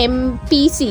MPC,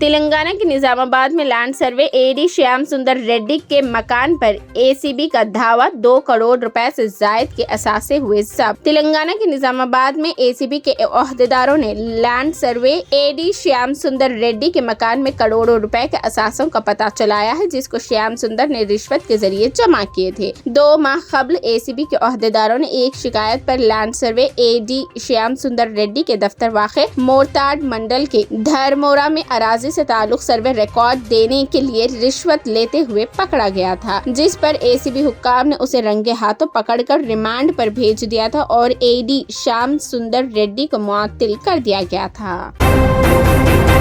Telangana کے نظام آباد میں لینڈ سروے AD شیام سندر ریڈی کے مکان پر ACB کا دعویٰ 2 کروڑ روپے سے زائد کے اثاثے ہوئے ضبط۔ تلنگانہ کے نظام آباد میں ACB کے عہدیداروں نے لینڈ سروے AD شیام سندر ریڈی کے مکان میں کروڑوں روپے کے اثاثوں کا پتہ چلایا ہے، جس کو شیام سندر نے رشوت کے ذریعے جمع کیے تھے۔ 2 ماہ قبل ACB کے عہدیداروں نے ایک شکایت پر لینڈ سروے AD شیام سندر ریڈی کے دفتر واقع مورتاڈ منڈل کے دھرمورا میں اراضی سے تعلق سروے ریکارڈ دینے کے لیے رشوت لیتے ہوئے پکڑا گیا تھا، جس پر ACB حکام نے اسے رنگے ہاتھوں پکڑ کر ریمانڈ پر بھیج دیا تھا اور AD شیام سندر ریڈی کو معطل کر دیا گیا تھا۔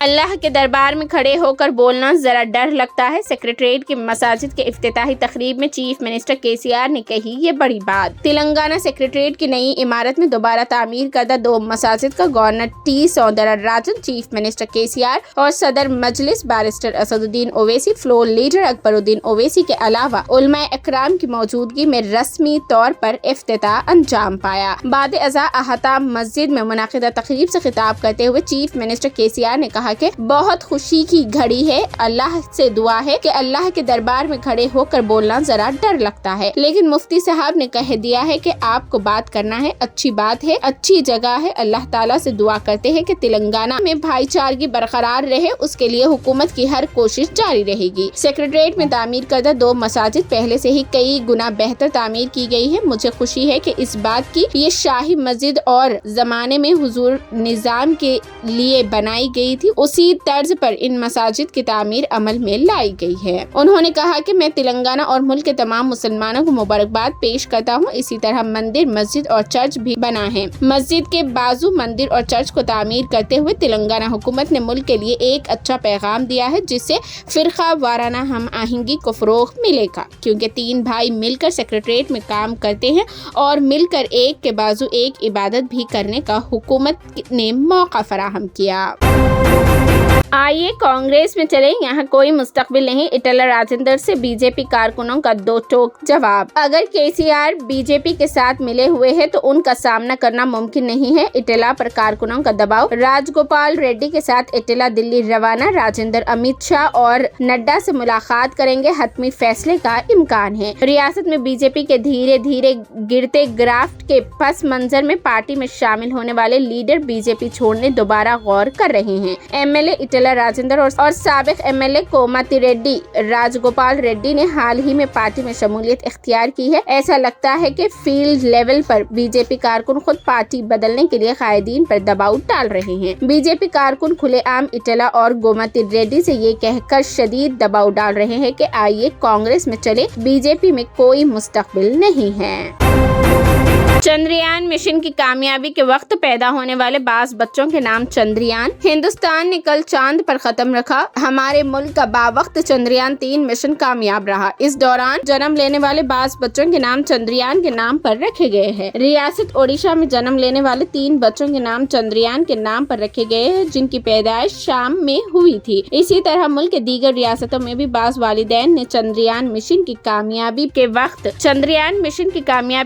اللہ کے دربار میں کھڑے ہو کر بولنا ذرا ڈر لگتا ہے۔ سیکریٹریٹ کی مساجد کے افتتاحی تقریب میں چیف منسٹر KCR نے کہی یہ بڑی بات۔ تلنگانہ سیکریٹریٹ کی نئی عمارت میں دوبارہ تعمیر کردہ 2 مساجد کا governor T Soundararajan, chief minister KCR اور صدر مجلس بیرسٹر اسد الدین اویسی، فلور لیڈر اکبر الدین اویسی کے علاوہ علماء اکرام کی موجودگی میں رسمی طور پر افتتاح انجام پایا۔ بعد ازاں احتام مسجد میں منعقدہ تقریب سے خطاب کرتے ہوئے چیف منسٹر KCR نے کہا کہ بہت خوشی کی گھڑی ہے، اللہ سے دعا ہے کہ اللہ کے دربار میں کھڑے ہو کر بولنا ذرا ڈر لگتا ہے، لیکن مفتی صاحب نے کہہ دیا ہے کہ آپ کو بات کرنا ہے، اچھی بات ہے، اچھی جگہ ہے۔ اللہ تعالیٰ سے دعا کرتے ہیں کہ تلنگانہ میں بھائی چارگی برقرار رہے، اس کے لیے حکومت کی ہر کوشش جاری رہے گی۔ سیکریٹریٹ میں تعمیر کردہ 2 مساجد پہلے سے ہی کئی گنا بہتر تعمیر کی گئی ہے۔ مجھے خوشی ہے کہ اس بات کی یہ شاہی مسجد اور زمانے میں حضور نظام کے لیے بنائی گئی تھی، اسی طرز پر ان مساجد کی تعمیر عمل میں لائی گئی ہے۔ انہوں نے کہا کہ میں تلنگانہ اور ملک کے تمام مسلمانوں کو مبارکباد پیش کرتا ہوں۔ اسی طرح مندر، مسجد اور چرچ بھی بنا ہے۔ مسجد کے بازو مندر اور چرچ کو تعمیر کرتے ہوئے تلنگانہ حکومت نے ملک کے لیے ایک اچھا پیغام دیا ہے، جس سے فرقہ وارانہ ہم آہنگی کو فروغ ملے گا، کیونکہ 3 بھائی مل کر سیکریٹریٹ میں کام کرتے ہیں اور مل کر ایک کے بازو ایک عبادت بھی کرنے کا حکومت نے موقع فراہم کیا۔ آئیے کانگریس میں چلیں، یہاں کوئی مستقبل نہیں، ایٹلہ راجندر سے BJP کارکنوں کا 2 ٹوک جواب۔ اگر KCR BJP کے ساتھ ملے ہوئے ہیں تو ان کا سامنا کرنا ممکن نہیں ہے۔ ایٹلہ پر کارکنوں کا دباؤ۔ راج گوپال ریڈی کے ساتھ ایٹلہ دلی روانہ، راجندر امت شاہ اور نڈا سے ملاقات کریں گے، حتمی فیصلے کا امکان ہے۔ ریاست میں BJP کے دھیرے دھیرے گرتے گرافٹ کے پس منظر میں پارٹی میں شامل ہونے والے لیڈر BJP چھوڑنے دوبارہ غور کر رہے ہیں۔ MLA ایٹلہ راجندر اور سابق MLA کومتی ریڈی راج گوپال ریڈی نے حال ہی میں پارٹی میں شمولیت اختیار کی ہے۔ ایسا لگتا ہے کہ فیلڈ لیول پر BJP کارکن خود پارٹی بدلنے کے لیے قائدین پر دباؤ ڈال رہے ہیں۔ BJP کارکن کھلے عام ایٹلہ اور گومتی ریڈی سے یہ کہہ کر شدید دباؤ ڈال رہے ہیں کہ آئیے کانگریس میں چلے، BJP میں کوئی مستقبل نہیں ہے۔ چندریان مشن کی کامیابی کے وقت پیدا ہونے والے بعض بچوں کے نام چندریان۔ ہندوستان نے کل چاند پر قدم رکھا۔ ہمارے ملک کا باوقت چندریان 3 مشن کامیاب رہا۔ اس دوران جنم لینے والے بعض بچوں کے نام چندریان کے نام پر رکھے گئے ہیں۔ ریاست اوڈیشہ میں جنم لینے والے 3 بچوں کے نام چندریان کے نام پر رکھے گئے ہیں، جن کی پیدائش شام میں ہوئی تھی۔ اسی طرح ملک کے دیگر ریاستوں میں بھی بعض والدین نے چندریان مشن کی کامیابی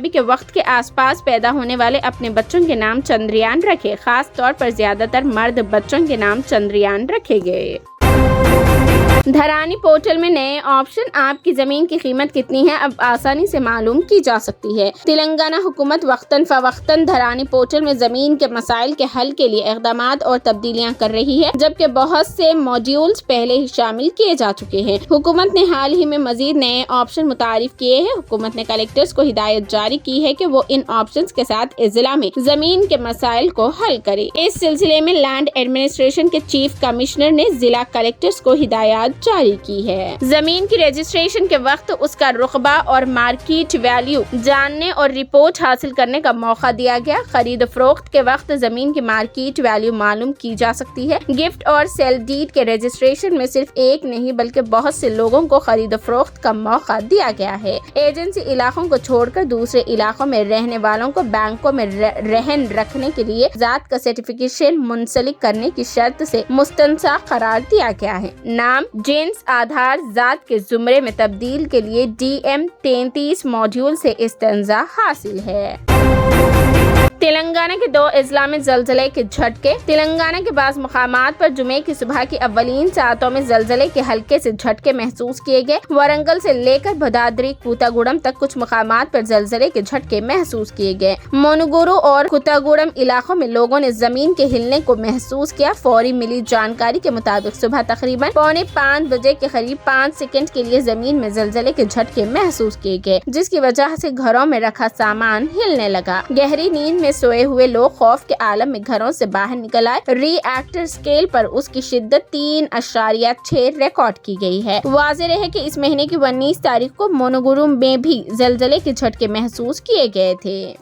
کے وقت کے آس پاس پیدا ہونے والے اپنے بچوں کے نام چندریان رکھے۔ خاص طور پر زیادہ تر مرد بچوں کے نام چندریان رکھے گئے۔ دھرانی پورٹل میں نئے آپشن، آپ کی زمین کی قیمت کتنی ہے اب آسانی سے معلوم کی جا سکتی ہے۔ تلنگانہ حکومت وقتاً فوقتاً دھرانی پورٹل میں زمین کے مسائل کے حل کے لیے اقدامات اور تبدیلیاں کر رہی ہے، جبکہ بہت سے موڈیولز پہلے ہی شامل کیے جا چکے ہیں۔ حکومت نے حال ہی میں مزید نئے آپشن متعارف کیے ہیں۔ حکومت نے کلیکٹرز کو ہدایت جاری کی ہے کہ وہ ان آپشنز کے ساتھ اضلاع میں زمین کے مسائل کو حل کرے۔ اس سلسلے میں لینڈ ایڈمنسٹریشن کے چیف کمشنر نے ضلع کلیکٹرز کو ہدایات جاری کی ہے۔ زمین کی رجسٹریشن کے وقت اس کا رقبہ اور مارکیٹ ویلیو جاننے اور رپورٹ حاصل کرنے کا موقع دیا گیا۔ خرید و فروخت کے وقت زمین کی مارکیٹ ویلیو معلوم کی جا سکتی ہے۔ گفٹ اور سیل ڈیڈ کے رجسٹریشن میں صرف ایک نہیں بلکہ بہت سے لوگوں کو خرید و فروخت کا موقع دیا گیا ہے۔ ایجنسی علاقوں کو چھوڑ کر دوسرے علاقوں میں رہنے والوں کو بینکوں میں رہن رکھنے کے لیے ذات کا سرٹیفکیشن منسلک کرنے کی شرط سے مستثنی قرار دیا گیا ہے۔ نام، جنس، آدھار، ذات کے زمرے میں تبدیل کے لیے DM 33 ماڈیول سے استثناء حاصل ہے۔ تلنگانہ کے 2 اضلاع میں زلزلے کے جھٹکے۔ تلنگانہ کے بعض مقامات پر جمعے کی صبح کی اولین ساعتوں میں زلزلے کے ہلکے سے جھٹکے محسوس کیے گئے۔ وارنگل سے لے کر بھدادری کوتاگوڑم تک کچھ مقامات پر زلزلے کے جھٹکے محسوس کیے گئے۔ مونوگورو اور کوتاگوڑم علاقوں میں لوگوں نے زمین کے ہلنے کو محسوس کیا۔ فوری ملی جانکاری کے مطابق صبح تقریباً 4:45 بجے کے قریب 5 سیکنڈ کے لیے زمین میں زلزلے کے جھٹکے محسوس کیے گئے، جس کی وجہ سے گھروں میں رکھا سامان ہلنے لگا۔ گہری نیند میں سوئے ہوئے لوگ خوف کے عالم میں گھروں سے باہر نکل آئے۔ ری ایکٹر اسکیل پر اس کی شدت 3.6 ریکارڈ کی گئی ہے۔ واضح رہے کہ اس مہینے کی 19 تاریخ کو مونوگورو میں بھی زلزلے کے جھٹکے محسوس کیے گئے تھے۔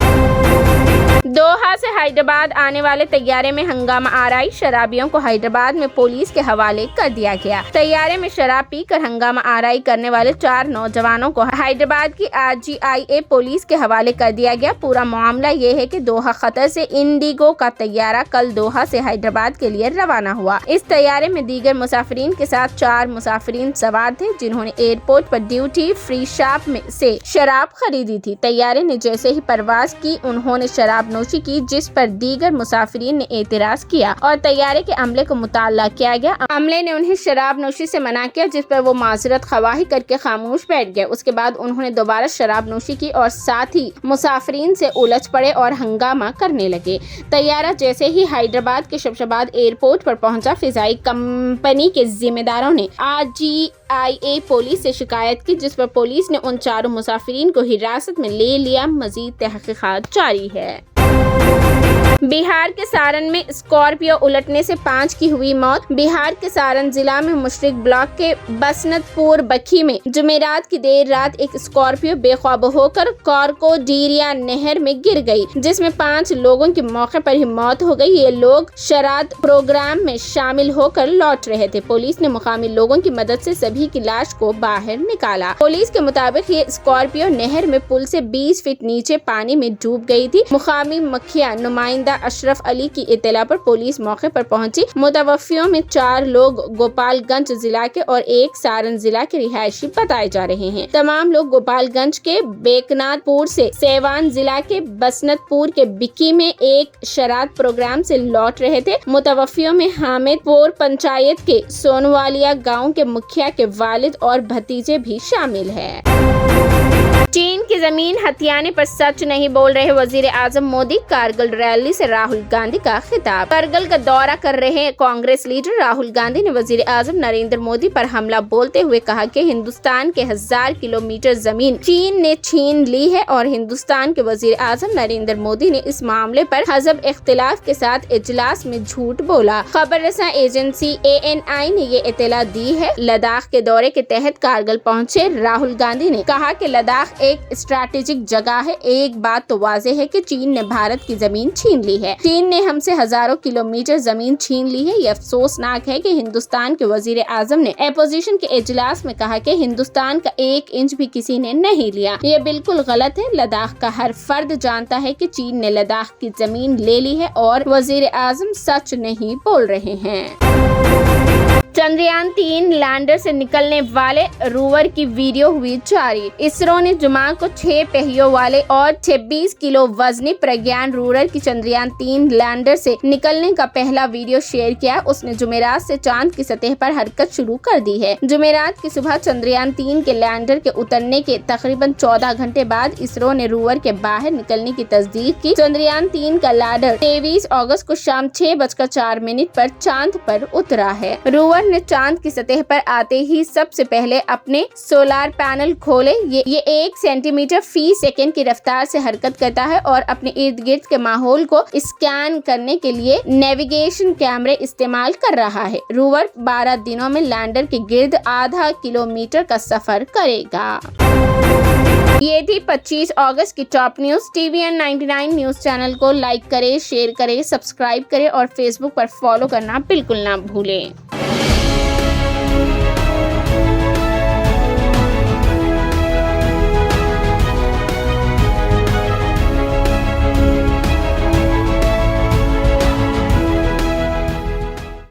دوحہ سے حیدرآباد آنے والے طیارے میں ہنگامہ آرائی، شرابیوں کو حیدرآباد میں پولیس کے حوالے کر دیا گیا۔ طیارے میں شراب پی کر ہنگامہ آرائی کرنے والے 4 نوجوانوں کو حیدرآباد کی RGIA پولیس کے حوالے کر دیا گیا۔ پورا معاملہ یہ ہے کہ دوحہ قطر سے انڈیگو کا طیارہ کل دوحہ سے حیدرآباد کے لیے روانہ ہوا۔ اس طیارے میں دیگر مسافرین کے ساتھ 4 مسافرین سوار تھے، جنہوں نے ایئرپورٹ پر ڈیوٹی فری شاپ میں سے شراب خریدی تھی۔ طیارے نے جیسے ہی پرواز کی، انہوں نے شراب نوشی کی، جس پر دیگر مسافرین نے اعتراض کیا اور طیارے کے عملے کو مطلع کیا گیا۔ عملے نے انہیں شراب نوشی سے منع کیا، جس پر وہ معذرت خواہی کر کے خاموش بیٹھ گئے۔ اس کے بعد انہوں نے دوبارہ شراب نوشی کی اور ساتھی مسافرین سے الجھ پڑے اور ہنگامہ کرنے لگے۔ طیارہ جیسے ہی حیدرآباد کے شمشاباد ایئرپورٹ پر پہنچا، فضائی کمپنی کے ذمہ داروں نے RGIA پولیس سے شکایت کی، جس پر پولیس نے ان 4 مسافرین کو حراست میں لے لیا۔ مزید تحقیقات جاری ہے۔ بہار کے سارن میں اسکارپیو الٹنے سے 5 کی ہوئی موت۔ بہار کے سارن ضلع میں مشرق بلاک کے بسنت پور بکھی میں جمعرات کی دیر رات ایک اسکارپیو بے قابو ہو کر کارکوڈیریا نہر میں گر گئی، جس میں 5 لوگوں کی موقع پر ہی موت ہو گئی۔ یہ لوگ شراد پروگرام میں شامل ہو کر لوٹ رہے تھے۔ پولیس نے مقامی لوگوں کی مدد سے سبھی کی لاش کو باہر نکالا۔ پولیس کے مطابق یہ اسکارپیو نہر میں پل سے 20 فٹ نیچے پانی میں ڈوب گئی تھی۔ مقامی مکھیا نمائندہ اشرف علی کی اطلاع پر پولیس موقع پر پہنچی۔ متوفیوں میں 4 لوگ گوپال گنج ضلع کے اور 1 سارن ضلع کے رہائشی بتائے جا رہے ہیں۔ تمام لوگ گوپال گنج کے بیکنات پور سے سیوان ضلع کے بسنت پور کے بکی میں ایک شراد پروگرام سے لوٹ رہے تھے۔ متوفیوں میں حامد پور پنچایت کے سونوالیا گاؤں کے مکھیا کے والد اور بھتیجے بھی شامل ہیں۔ چین کی زمین ہتھیانے پر سچ نہیں بول رہے وزیر اعظم مودی۔ کارگل ریلی سے راہل گاندھی کا خطاب۔ کارگل کا دورہ کر رہے کانگریس لیڈر راہل گاندھی نے وزیر اعظم نریندر مودی پر حملہ بولتے ہوئے کہا کہ ہندوستان کے 1000 کلومیٹر زمین چین نے چھین لی ہے اور ہندوستان کے وزیر اعظم نریندر مودی نے اس معاملے پر حزب اختلاف کے ساتھ اجلاس میں جھوٹ بولا۔ خبر رساں ایجنسی ANI نے یہ اطلاع دی ہے۔ لداخ کے دورے کے تحت کارگل پہنچے راہل گاندھی نے کہا کہ لداخ ایک اسٹریٹجک جگہ ہے۔ ایک بات تو واضح ہے کہ چین نے بھارت کی زمین چھین لی ہے۔ چین نے ہم سے ہزاروں کلومیٹر زمین چھین لی ہے۔ یہ افسوسناک ہے کہ ہندوستان کے وزیر اعظم نے اپوزیشن کے اجلاس میں کہا کہ ہندوستان کا 1 انچ بھی کسی نے نہیں لیا۔ یہ بالکل غلط ہے۔ لداخ کا ہر فرد جانتا ہے کہ چین نے لداخ کی زمین لے لی ہے اور وزیر اعظم سچ نہیں بول رہے ہیں۔ چندریان 3 لینڈر سے نکلنے والے روور کی ویڈیو ہوئی جاری۔ اسرو نے جمعہ کو 6 پہیوں والے اور 26 کلو وزنی پرگیان روور کی چندریان 3 لینڈر سے نکلنے کا پہلا ویڈیو شیئر کیا۔ اس نے جمعرات سے چاند کی سطح پر حرکت شروع کر دی ہے۔ جمعرات کی صبح چندریان 3 کے لینڈر کے اترنے کے تقریباً 14 گھنٹے بعد اسرو نے روور کے باہر نکلنے کی تصدیق کی۔ چندریان 3 کا لینڈر 23 اگست کو شام 6:04 پر چاند پر اترا ہے۔ روور نے چاند کی سطح پر آتے ہی سب سے پہلے اپنے سولار پینل کھولے۔ یہ 1 سینٹی میٹر فی سیکنڈ کی رفتار سے حرکت کرتا ہے اور اپنے ارد گرد کے ماحول کو اسکین کرنے کے لیے نیویگیشن کیمرے استعمال کر رہا ہے۔ روور 12 دنوں میں لینڈر کے گرد آدھا کلومیٹر کا سفر کرے گا۔ یہ تھی 25 اگست کی top news. TVN 99 news channel کو لائک کریں، شیئر کریں، سبسکرائب کریں اور فیس بک پر فالو کرنا بالکل نہ بھولیں۔